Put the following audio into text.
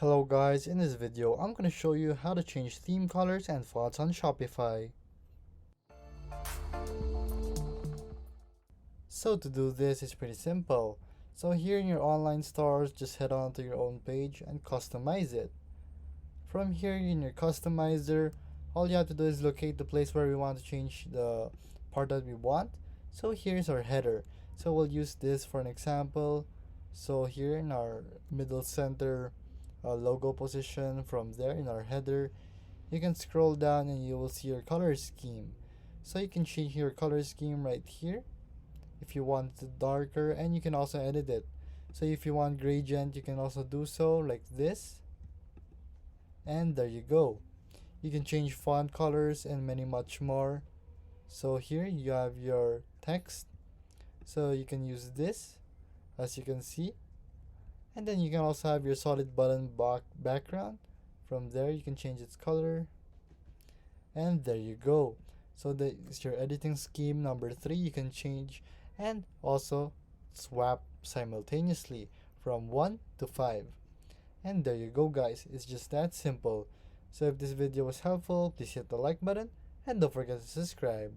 Hello guys, in this video I'm going to show you how to change theme colors and fonts on Shopify. So to do this is pretty simple. So here in your online stores, just head on to your own page and customize it. From here in your customizer, all you have to do is locate the place where we want to change the part that we want. So here's our header. So we'll use this for an example. So here in our middle center logo position, from there in our header, you can scroll down and you will see your color scheme. So you can change your color scheme right here if you want it darker, and you can also edit it. So if you want gradient, you can also do so like this, and there you go. You can change font colors and many much more. So here you have your text, so you can use this as you can see, and then you can also have your solid button background. From there you can change its color, and there you go. So that's your editing scheme number 3. You can change and also swap simultaneously from 1 to 5. And there you go guys, it's just that simple. So if this video was helpful, please hit the like button and don't forget to subscribe.